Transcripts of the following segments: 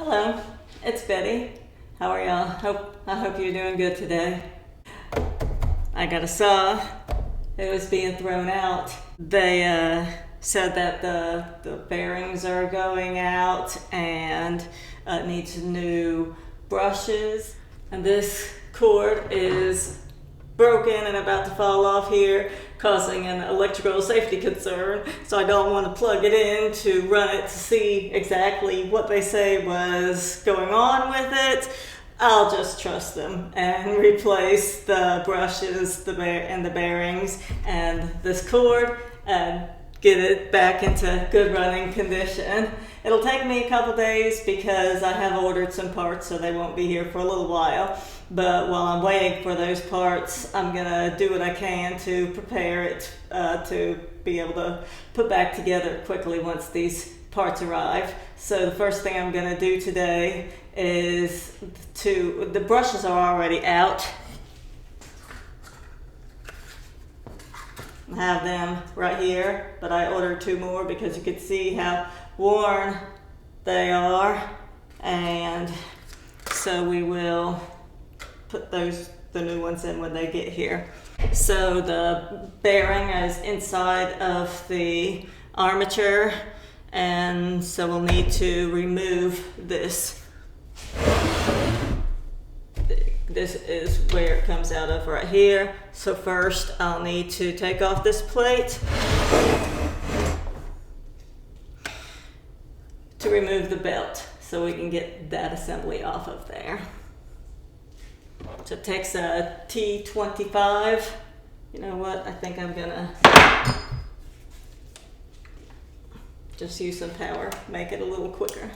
Hello, it's Betty. How are y'all? I hope you're doing good today. I got a saw. It was being thrown out. They said that the bearings are going out and it needs new brushes. And this cord is broken and about to fall off here, causing an electrical safety concern. So I don't want to plug it in to run it to see exactly what they say was going on with it. I'll just trust them and replace the brushes and the bearings and this cord and get it back into good running condition. It'll take me a couple days because I have ordered some parts, so they won't be here for a little while. But while I'm waiting for those parts, I'm gonna do what I can to prepare it to be able to put back together quickly once these parts arrive. So the first thing I'm gonna do today is the brushes are already out. I have them right here, but I ordered 2 more because you could see how worn they are, and so we will put the new ones in when they get here. So the bearing is inside of the armature, and so we'll need to remove this. This is where it comes out of right here. So first I'll need to take off this plate to remove the belt so we can get that assembly off of there. So it takes a T25. You know what? I think I'm gonna just use some power, make it a little quicker.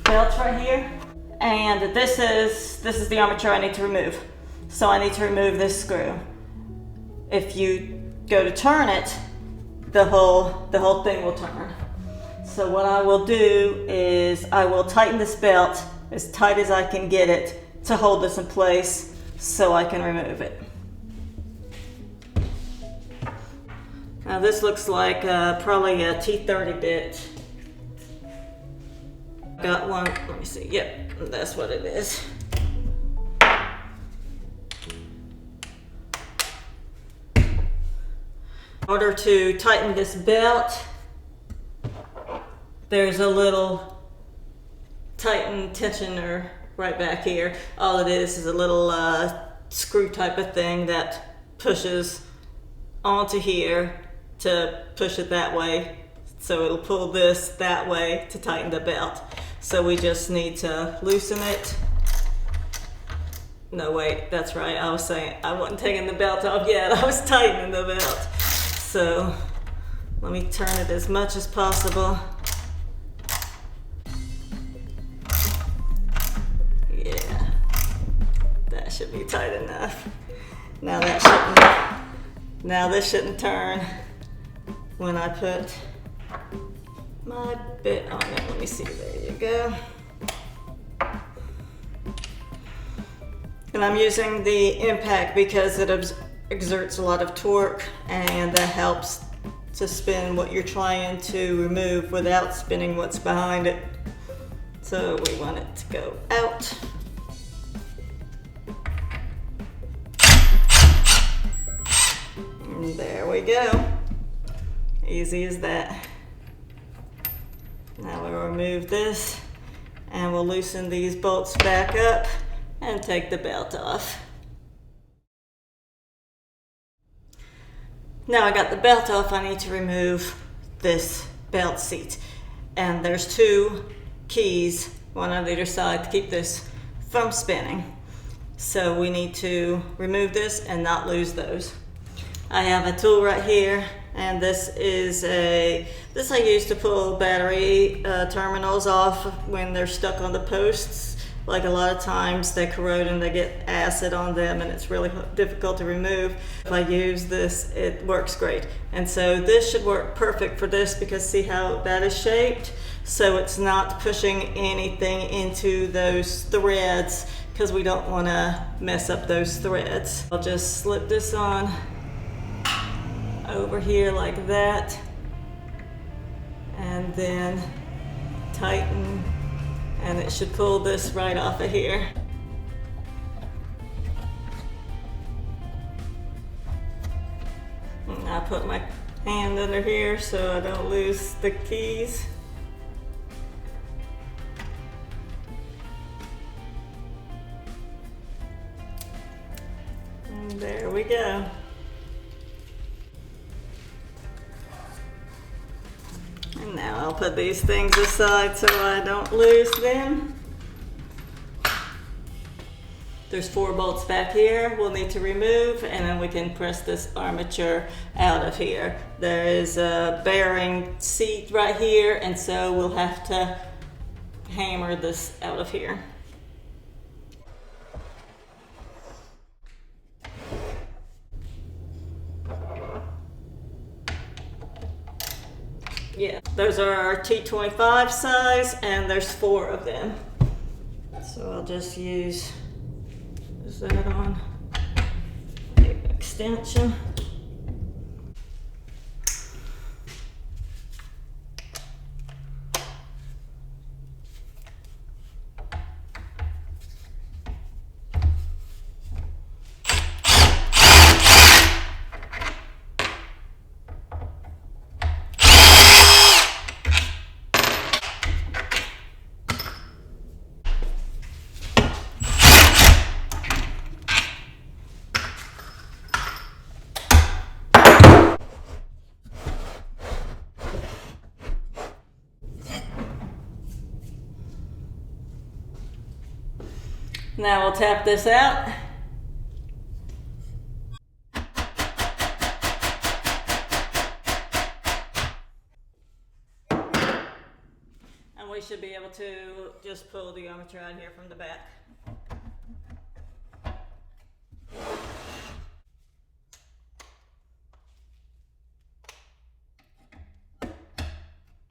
Belts right here, and this is the armature I need to remove. So I need to remove this screw. If you go to turn it, the whole thing will turn. So what I will do is I will tighten this belt as tight as I can get it to hold this in place so I can remove it. Now this looks like probably a T30 bit. Got one, let me see, yep, that's what it is. In order to tighten this belt, there's a little tighten tensioner right back here. All it is a little screw type of thing that pushes onto here to push it that way. So it'll pull this that way to tighten the belt. So we just need to loosen it. No, wait, that's right. I was saying I wasn't taking the belt off yet. I was tightening the belt. So let me turn it as much as possible. Yeah, that should be tight enough. Now this shouldn't turn when I put my bit on it. Let me see, there you go. And I'm using the impact because it exerts a lot of torque, and that helps to spin what you're trying to remove without spinning what's behind it. So we want it to go out. And there we go. Easy as that. Now we'll remove this and we'll loosen these bolts back up and take the belt off. Now I got the belt off, I need to remove this belt seat. And there's 2 keys, one on either side, to keep this from spinning. So we need to remove this and not lose those. I have a tool right here, and this I use to pull battery terminals off when they're stuck on the posts. Like a lot of times they corrode and they get acid on them, and it's really difficult to remove. If I use this, it works great. And so this should work perfect for this, because see how that is shaped? so it's not pushing anything into those threads, because we don't want to mess up those threads. I'll just slip this on over here like that, and then tighten, and it should pull this right off of here. And I put my hand under here so I don't lose the keys. And there we go. And now I'll put these things aside so I don't lose them. There's 4 bolts back here we'll need to remove, and then we can press this armature out of here. There is a bearing seat right here, and so we'll have to hammer this out of here. Yeah, those are our T25 size, and there's 4 of them. So I'll just use that on the extension. Now we'll tap this out. And we should be able to just pull the armature out here from the back.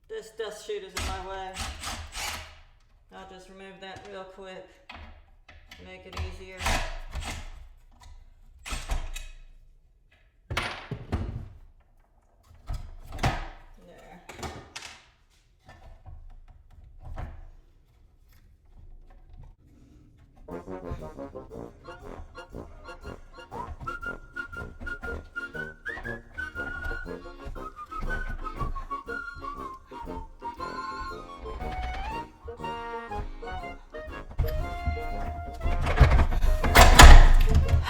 This dust chute is in my way. I'll just remove that real quick. Make it easier.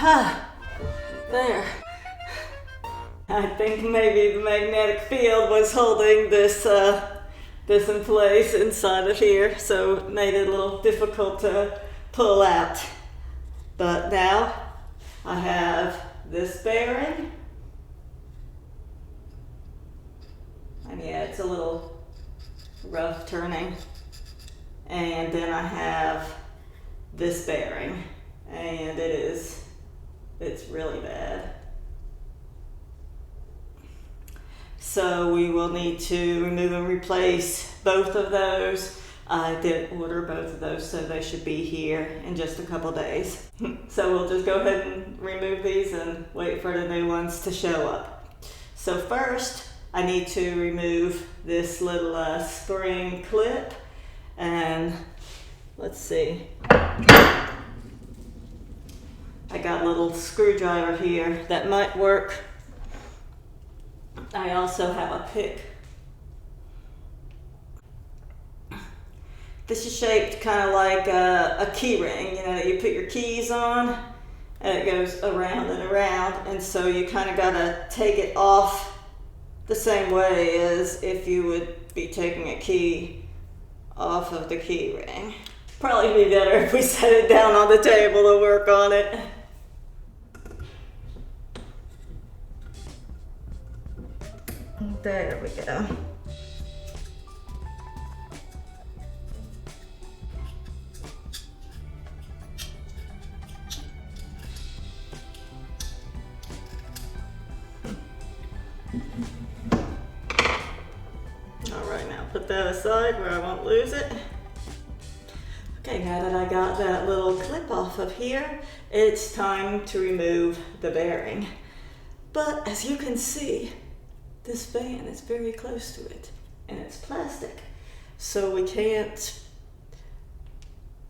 There. There. I think maybe the magnetic field was holding this this in place inside of here, so it made it a little difficult to pull out. But now I have this bearing, and yeah, it's a little rough turning, and then I have this bearing, and it's really bad. So we will need to remove and replace both of those. I did order both of those, so they should be here in just a couple days. So we'll just go ahead and remove these and wait for the new ones to show up. So first, I need to remove this little spring clip, and let's see. I got a little screwdriver here that might work. I also have a pick. This is shaped kind of like a key ring, you know, that you put your keys on, and it goes around and around, and so you kind of gotta take it off the same way as if you would be taking a key off of the key ring. Probably be better if we set it down on the table to work on it. There we go. All right, now put that aside where I won't lose it. Okay, now that I got that little clip off of here, it's time to remove the bearing. But as you can see, this fan is very close to it, and it's plastic. So we can't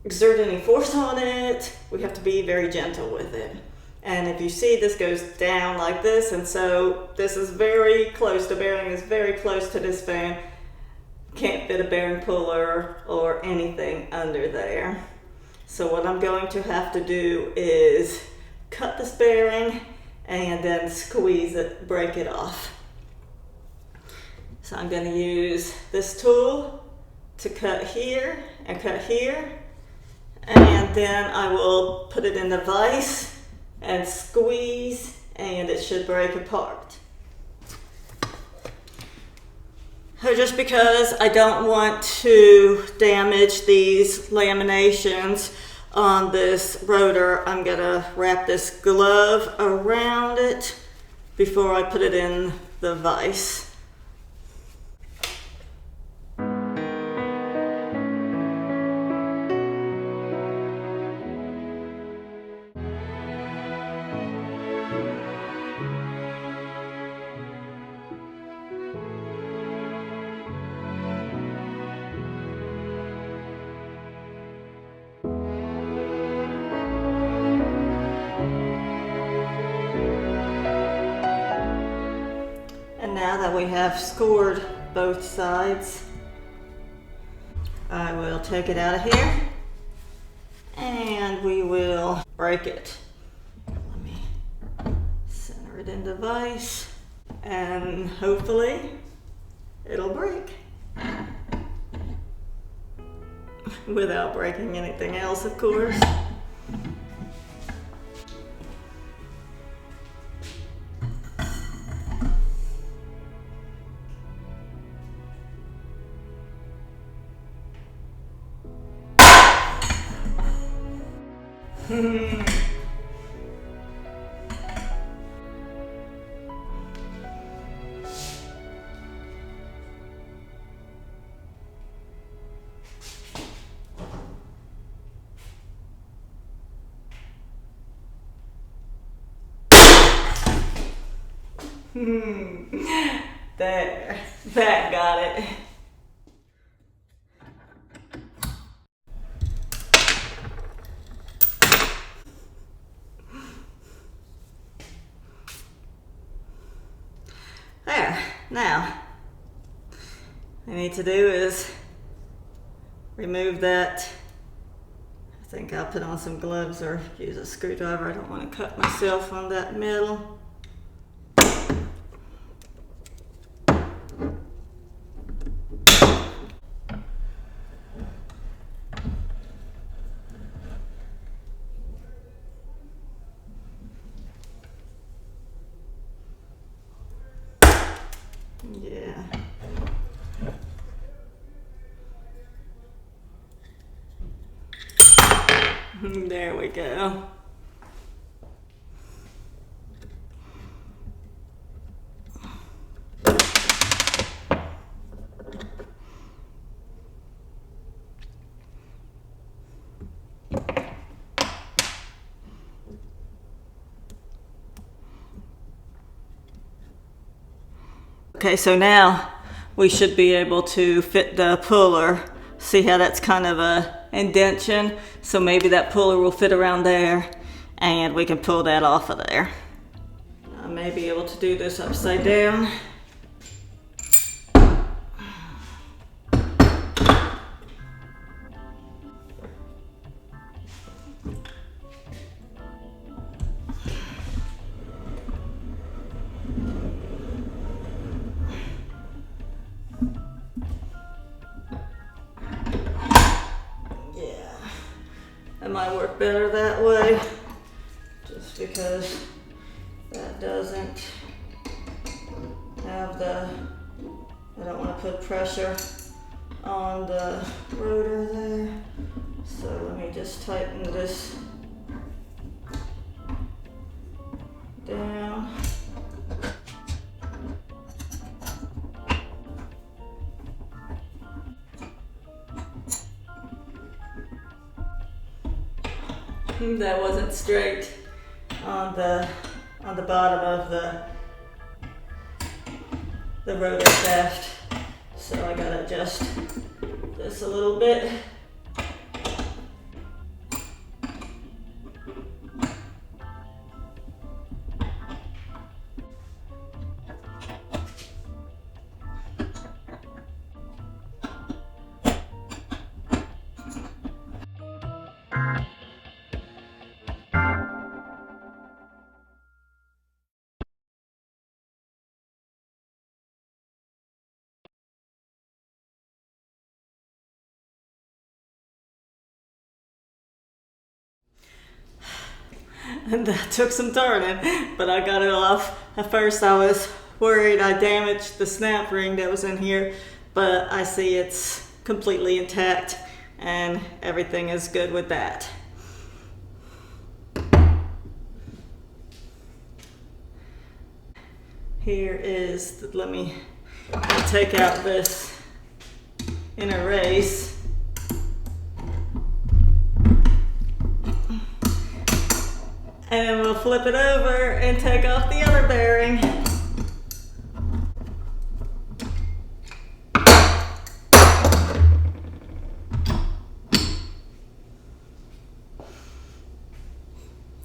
exert any force on it. We have to be very gentle with it. And if you see, this goes down like this, and so this is very close, the bearing is very close to this fan. Can't fit a bearing puller or anything under there. So what I'm going to have to do is cut this bearing and then squeeze it, break it off. So I'm going to use this tool to cut here and cut here, and then I will put it in the vise and squeeze, and it should break apart. So just because I don't want to damage these laminations on this rotor, I'm gonna wrap this glove around it before I put it in the vise. Now that we have scored both sides, I will take it out of here and we will break it. Let me center it in the vise and hopefully it'll break without breaking anything else, of course. There, that got it. There, now, what I need to do is remove that. I think I'll put on some gloves or use a screwdriver. I don't want to cut myself on that metal. Yeah. There we go. Okay, so now we should be able to fit the puller. See how that's kind of a indentation? So maybe that puller will fit around there and we can pull that off of there. I may be able to do this upside down. It might work better that way, just because that doesn't have the, I don't want to put pressure on the rotor there. So let me just tighten this down. that wasn't straight on the bottom of the rotor shaft. So I gotta adjust this a little bit. And that took some turning, but I got it off. At first I was worried I damaged the snap ring that was in here, but I see it's completely intact and everything is good with that. Here is, let me take out this inner race. And then we'll flip it over and take off the other bearing.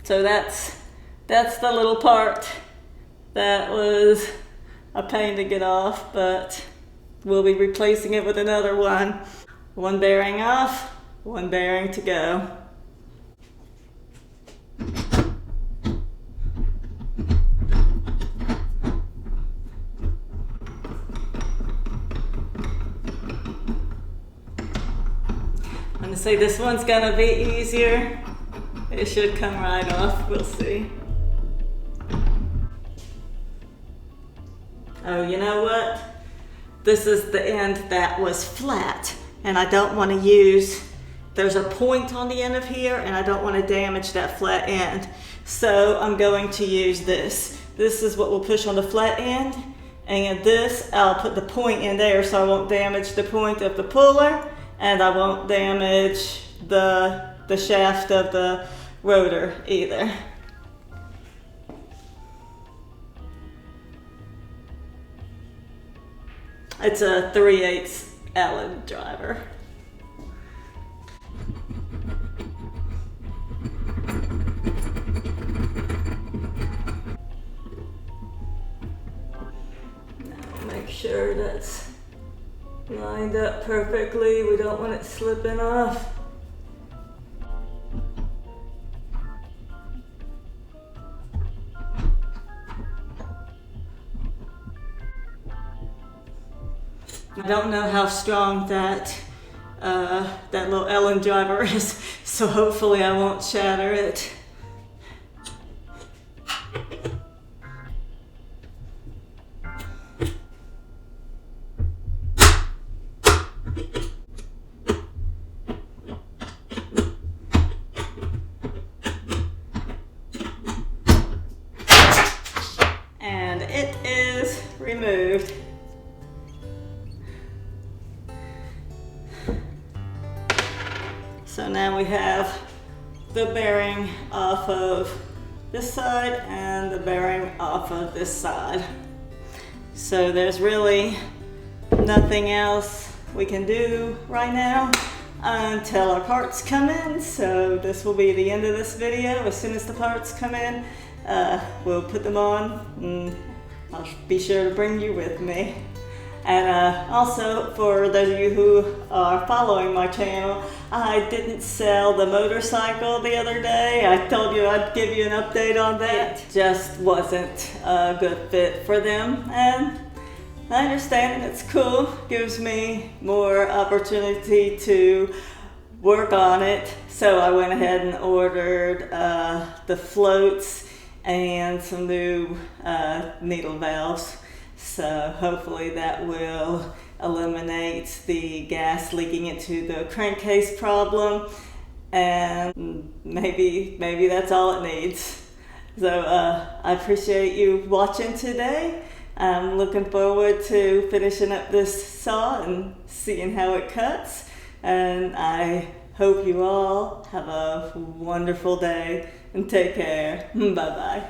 So that's the little part that was a pain to get off, but we'll be replacing it with another one. One bearing off, one bearing to go. I'm gonna say this one's gonna be easier. It should come right off, we'll see. Oh, you know what? This is the end that was flat, and I don't want to use, there's a point on the end of here, and I don't want to damage that flat end. So I'm going to use this. This is what we'll push on the flat end, and this, I'll put the point in there so I won't damage the point of the puller, and I won't damage the shaft of the rotor either. It's a 3/8 Allen driver. Now make sure that's lined up perfectly. We don't want it slipping off. I don't know how strong that little Allen driver is, so hopefully I won't shatter it. And it is removed. So now we have the bearing off of this side and the bearing off of this side. So there's really nothing else we can do right now until our parts come in. So this will be the end of this video. As soon as the parts come in, we'll put them on, and I'll be sure to bring you with me. And also, for those of you who are following my channel, I didn't sell the motorcycle the other day. I told you I'd give you an update on that. It just wasn't a good fit for them, and I understand, and it's cool. Gives me more opportunity to work on it. So I went ahead and ordered the floats and some new needle valves. So hopefully that will eliminate the gas leaking into the crankcase problem, and maybe that's all it needs. So I appreciate you watching today. I'm looking forward to finishing up this saw and seeing how it cuts, and I hope you all have a wonderful day and take care. Bye bye.